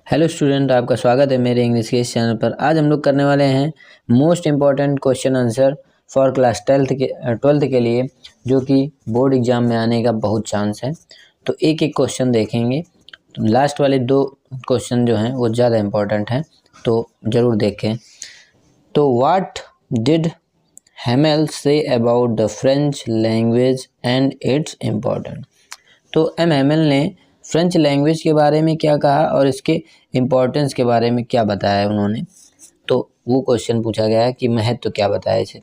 Hello student, आपका स्वागत है मेरे इंग्लिश के इस चैनल पर। आज हम लोग करने वाले हैं most important question answer for class twelfth के लिए, जो कि बोर्ड एग्जाम में आने का बहुत चांस है। तो एक एक क्वेश्चन देखेंगे। तो लास्ट वाले दो क्वेश्चन जो हैं वो ज़्यादा इम्पॉर्टेंट हैं, तो ज़रूर देखें। तो what did Hamel say about the French language and it's important. तो हेमेल ने फ्रेंच लैंग्वेज के बारे में क्या कहा और इसके इम्पोर्टेंस के बारे में क्या बताया है उन्होंने। तो वो क्वेश्चन पूछा गया है कि महत्व तो क्या बताया इसे।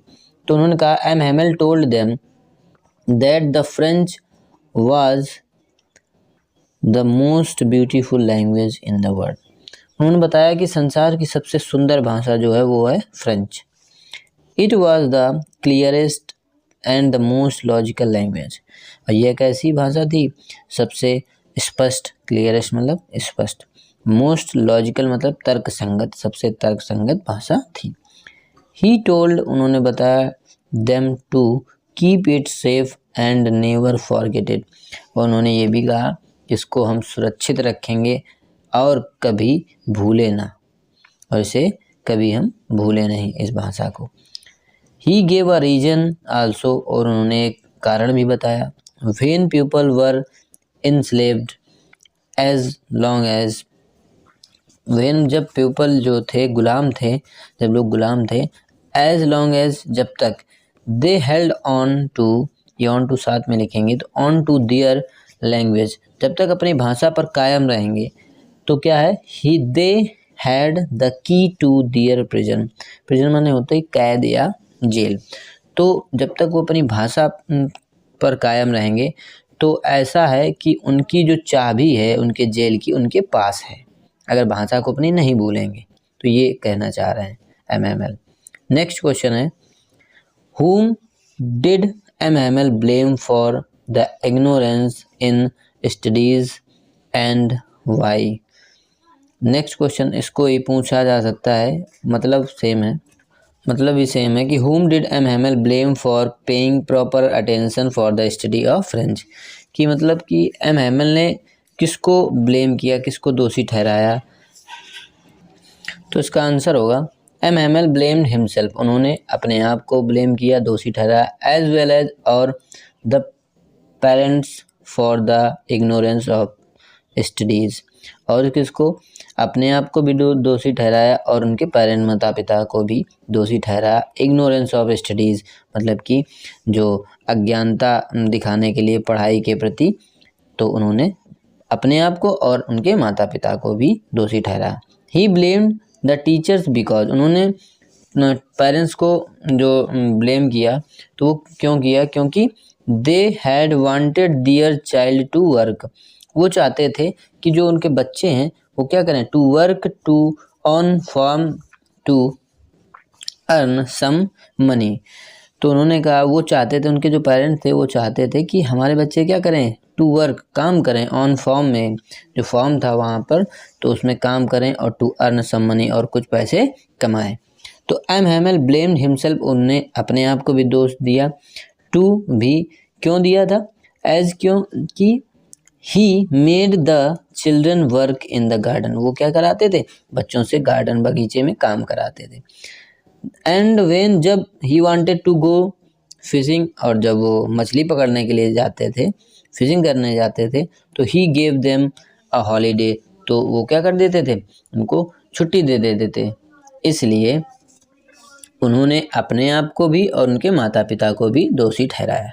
तो उन्होंने कहा Hamel told them that the French was the most beautiful language in the world. उन्होंने बताया कि संसार की सबसे सुंदर भाषा जो है वो है French. It was the clearest and the most logical language. और यह एक ऐसी भाषा थी, सबसे स्पष्ट, क्लियरेस्ट मतलब स्पष्ट, मोस्ट लॉजिकल मतलब तर्क संगत, सबसे तर्क संगत भाषा थी। ही टोल्ड, उन्होंने बताया, them to keep it safe and never forget it. और उन्होंने ये भी कहा कि इसको हम सुरक्षित रखेंगे और कभी भूले ना, और इसे कभी हम भूले नहीं इस भाषा को। He gave a reason also, और उन्होंने एक कारण भी बताया। When people were enslaved as long as, when जब पीपल जो थे गुलाम थे, जब लोग गुलाम थे, as long as जब तक, they held on to, ये on to साथ में लिखेंगे तो on to their language, जब तक अपनी भाषा पर कायम रहेंगे। तो क्या है, he they had the key to their prison, prison माने होता है कैद या जेल। तो जब तक वो अपनी भाषा पर कायम रहेंगे तो ऐसा है कि उनकी जो चाबी है उनके जेल की उनके पास है, अगर भाषा को अपनी नहीं भूलेंगे। तो ये कहना चाह रहे हैं एमएमएल। नेक्स्ट क्वेश्चन है, whom did MML blame for the ignorance in studies and why। Next question, इसको ये पूछा जा सकता है, मतलब सेम है, मतलब भी सेम है कि whom did MML blame for paying proper attention for the study of French। कि मतलब कि एमएमएल ने किसको ब्लेम किया, किसको दोषी ठहराया। तो इसका आंसर होगा एमएमएल ब्लेम्ड हिमसेल्फ, उन्होंने अपने आप को ब्लेम किया, दोषी ठहराया, एज वेल एज और the parents for the ignorance of studies, और किसको, अपने आप को भी दोषी ठहराया और उनके पेरेंट माता पिता को भी दोषी ठहराया। इग्नोरेंस ऑफ स्टडीज़ मतलब कि जो अज्ञानता दिखाने के लिए पढ़ाई के प्रति, तो उन्होंने अपने आप को और उनके माता पिता को भी दोषी ठहराया। He blamed the teachers because, उन्होंने पेरेंट्स को जो ब्लेम किया तो वो क्यों किया, क्योंकि they had wanted their child to work, वो चाहते थे कि जो उनके बच्चे हैं वो क्या करें, to work to on farm to earn some money. तो उन्होंने कहा वो चाहते थे, उनके जो पेरेंट्स थे वो चाहते थे कि हमारे बच्चे क्या करें, टू वर्क, काम करें, ऑन फॉर्म में जो फॉर्म था वहाँ पर, तो उसमें काम करें, और टू अर्न सम मनी, और कुछ पैसे कमाएं। तो एमएमएल ब्लेम्ड हिमसेल्फ, उन्होंने अपने आप को भी दोष दिया। टू भी क्यों दिया था, एज क्यों कि he made the children work in the garden, वो क्या कराते थे, बच्चों से गार्डन बगीचे में काम कराते थे। एंड वेन, जब he wanted to go fishing, और जब वो मछली पकड़ने के लिए जाते थे, फिशिंग करने जाते थे, तो he gave them a holiday, तो वो क्या कर देते थे, उनको छुट्टी दे देते थे। इसलिए उन्होंने अपने आप को भी और उनके माता पिता को भी दोषी ठहराया।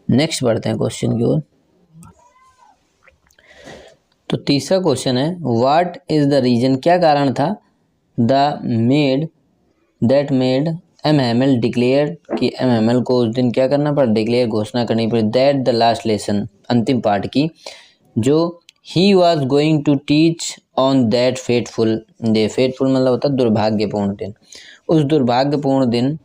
नेक्स्ट बढ़ते हैं क्वेश्चन की ओर। तो तीसरा क्वेश्चन है, व्हाट इज द रीजन, क्या कारण था, दैट मेड एमएमएल डिक्लेयर, कि एमएमएल को उस दिन क्या करना पड़ा, डिक्लेयर, घोषणा करनी पड़ी, दैट द लास्ट लेसन, अंतिम पाठ की, जो he was going to teach on that fateful day, fateful मतलब होता है दुर्भाग्यपूर्ण दिन, उस दुर्भाग्यपूर्ण दिन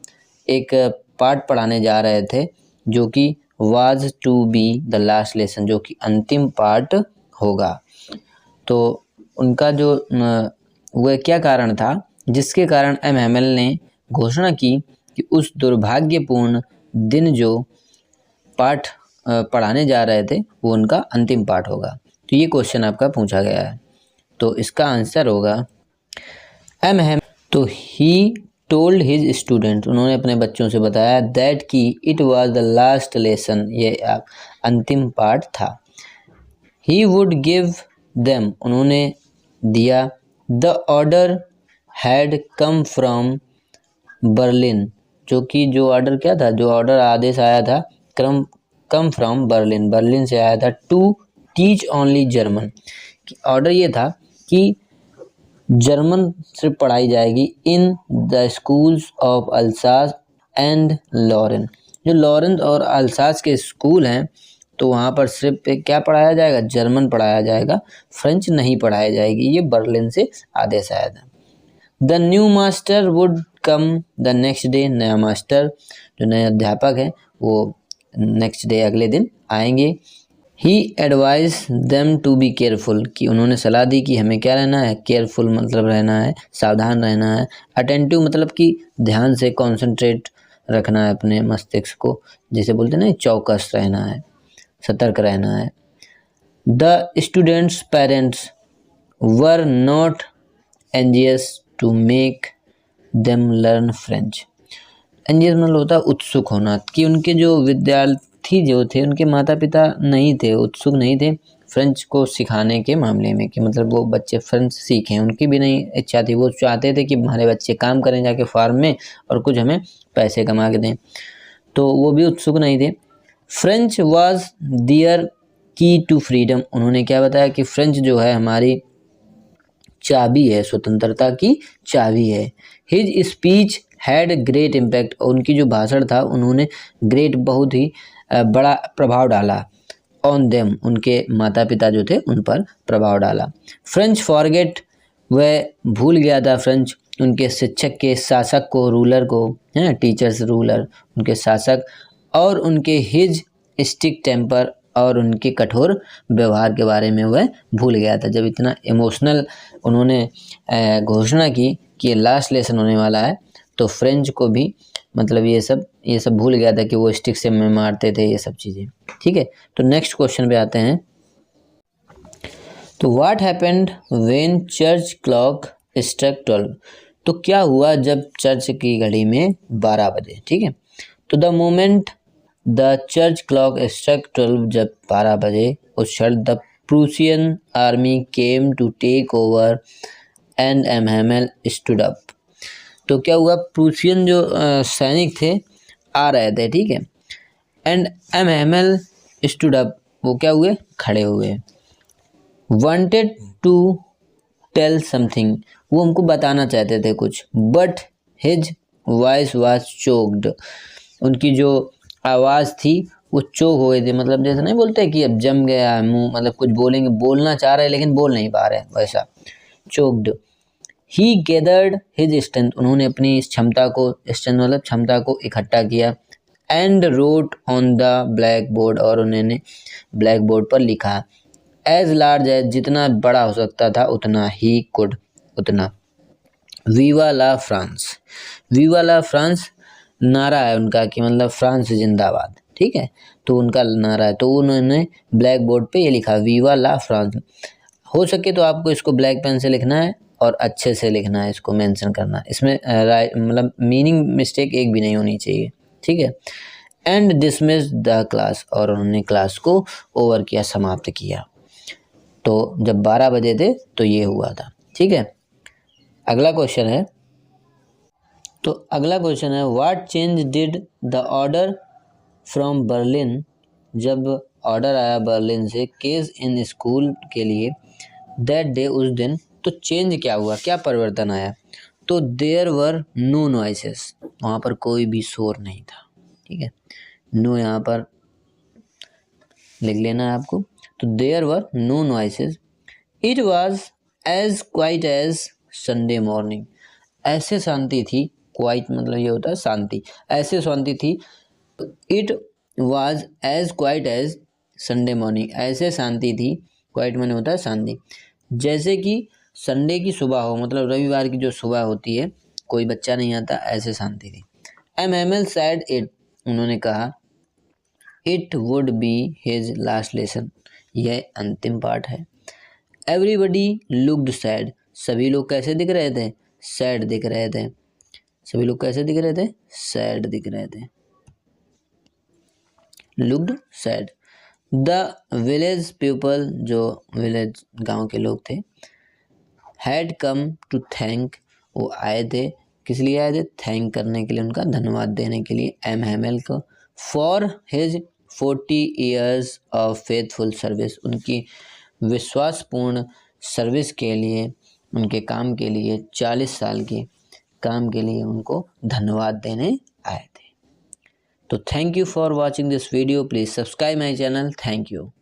एक पाठ पढ़ाने जा रहे थे, जो कि was to be the last lesson, जो कि अंतिम पाठ होगा। तो उनका जो वह क्या कारण था जिसके कारण एमएमएल ने घोषणा की कि उस दुर्भाग्यपूर्ण दिन जो पाठ पढ़ाने जा रहे थे वो उनका अंतिम पाठ होगा। तो ये क्वेश्चन आपका पूछा गया है। तो इसका आंसर होगा एम है। तो ही टोल्ड हिज स्टूडेंट, उन्होंने अपने बच्चों से बताया दैट कि it was the last lesson, ये अंतिम पाठ था। ही वुड गिव देम, उन्होंने दिया। The order had come from Berlin, जो कि जो ऑर्डर क्या था, जो ऑर्डर आदेश आया था कम फ्रॉम बर्लिन, बर्लिन से आया था। To teach only German, order ये था कि जर्मन सिर्फ पढ़ाई जाएगी in the schools of Alsace and Lorraine, जो लॉरेन और अल्सास के स्कूल हैं तो वहाँ पर सिर्फ क्या पढ़ाया जाएगा, जर्मन पढ़ाया जाएगा, फ्रेंच नहीं पढ़ाई जाएगी। ये बर्लिन से आदेश आया था। The new master would come the next day, नया मास्टर जो नए अध्यापक हैं वो नेक्स्ट डे अगले दिन आएंगे। He advise them to be careful, कि उन्होंने सलाह दी कि हमें क्या रहना है, केयरफुल मतलब रहना है, सावधान रहना है। अटेंटिव मतलब कि ध्यान से कॉन्सेंट्रेट रखना है अपने मस्तिष्क को, जैसे बोलते हैं ना, चौकस रहना है, सतर्क रहना है। The students parents were not anxious to make them learn French, anxious मतलब होता है उत्सुक होना, कि उनके जो विद्यार्थी जो थे उनके माता पिता नहीं थे, उत्सुक नहीं थे फ्रेंच को सिखाने के मामले में, कि मतलब वो बच्चे फ्रेंच सीखें, उनकी भी नहीं इच्छा थी। वो चाहते थे कि हमारे बच्चे काम करें जाके फार्म में और कुछ हमें पैसे कमा के दें, तो वो भी उत्सुक नहीं थे। फ्रेंच वाज दियर की टू फ्रीडम, उन्होंने क्या बताया कि फ्रेंच जो है हमारी चाबी है, स्वतंत्रता की चाबी है। His speech had great impact, उनकी जो भाषण था उन्होंने ग्रेट बहुत ही बड़ा प्रभाव डाला। ऑन देम, उनके माता पिता जो थे उन पर प्रभाव डाला। फ्रेंच फॉरगेट, वह भूल गया था फ्रेंच उनके शिक्षक के, शासक को, रूलर को, है टीचर्स रूलर, उनके शासक, और उनके हिज स्टिक टेम्पर, और उनके कठोर व्यवहार के बारे में वह भूल गया था। जब इतना इमोशनल उन्होंने घोषणा की कि ये लास्ट लेसन होने वाला है, तो फ्रेंच को भी मतलब ये सब भूल गया था कि वो स्टिक से में मारते थे, ये सब चीज़ें। ठीक है, तो नेक्स्ट क्वेश्चन पे आते हैं। तो what happened when church clock struck 12, तो क्या हुआ जब चर्च की घड़ी में 12 बजे। ठीक है, तो the moment the church clock struck 12, जब 12 बजे उस क्षण the Prussian army came to take over and M Hamel stood up, तो क्या हुआ, प्रूसियन जो सैनिक थे आ रहे थे, ठीक है, एंड एमहेमेल स्टूड अप, वो क्या हुए, खड़े हुए। वांटेड टू टेल समथिंग, वो हमको बताना चाहते थे कुछ, but his voice was choked, उनकी जो आवाज़ थी वो चोक हो गई थी, मतलब जैसे नहीं बोलते कि अब जम गया है मुँह, मतलब कुछ बोलेंगे, बोलना चाह रहे लेकिन बोल नहीं पा रहे, वैसा चोक्ड। ही गैदर्ड हिज स्ट्रेंथ, उन्होंने अपनी इस क्षमता को, स्ट्रेंथ मतलब क्षमता को इकट्ठा किया। And wrote on the black board, और उन्होंने ब्लैक बोर्ड पर लिखा। एज लार्ज एज, जितना बड़ा हो सकता था उतना, ही कुड, उतना। वीवा ला फ्रांस, वीवा ला फ्रांस नारा है उनका, कि मतलब फ्रांस जिंदाबाद। ठीक है, तो उनका नारा है, तो उन्होंने ब्लैक बोर्ड पे ये लिखा, वीवा ला फ्रांस। हो सके तो आपको इसको ब्लैक पेन से लिखना है और अच्छे से लिखना है, इसको मेंशन करना, इसमें मतलब मीनिंग मिस्टेक एक भी नहीं होनी चाहिए। ठीक है, एंड डिसमिस द क्लास, और उन्होंने क्लास को ओवर किया, समाप्त किया। तो जब 12 बजे थे तो ये हुआ था। ठीक है, अगला क्वेश्चन है, तो अगला क्वेश्चन है what change did the order from Berlin, जब ऑर्डर आया बर्लिन से केस इन स्कूल के लिए, दैट डे, उस दिन, तो चेंज क्या हुआ, क्या परिवर्तन आया, तो देयर वर नो नॉइसेस, वहाँ पर कोई भी शोर नहीं था। ठीक है, नो यहाँ पर लिख लेना है आपको, तो there were no noises. It was as quiet as Sunday morning, ऐसे शांति थी, क्वाइट मतलब ये होता है शांति, ऐसे शांति थी। It was as quiet as Sunday morning, ऐसे शांति थी, क्वाइट माने होता है शांति, जैसे कि संडे की सुबह हो, मतलब रविवार की जो सुबह होती है, कोई बच्चा नहीं आता, ऐसे शांति थी। एमएमएल सैड इट, उन्होंने कहा, it would be his last lesson, यह अंतिम पाठ है। एवरीबडी लुक्ड सैड, सभी लोग कैसे दिख रहे थे? सैड दिख रहे थे। सभी लोग कैसे दिख रहे थे? सैड दिख रहे थे। Looked sad. The village people, जो विलेज गांव के लोग थे, हैड कम टू थैंक, वो आए थे, किस लिए आए थे? थैंक करने के लिए, उनका धन्यवाद देने के लिए एम हैमेल को, for his 40 years of faithful service, उनकी विश्वासपूर्ण सर्विस के लिए, उनके काम के लिए, 40 साल के काम के लिए उनको धन्यवाद देने आए थे। तो thank you for watching this video, please subscribe my channel, thank you.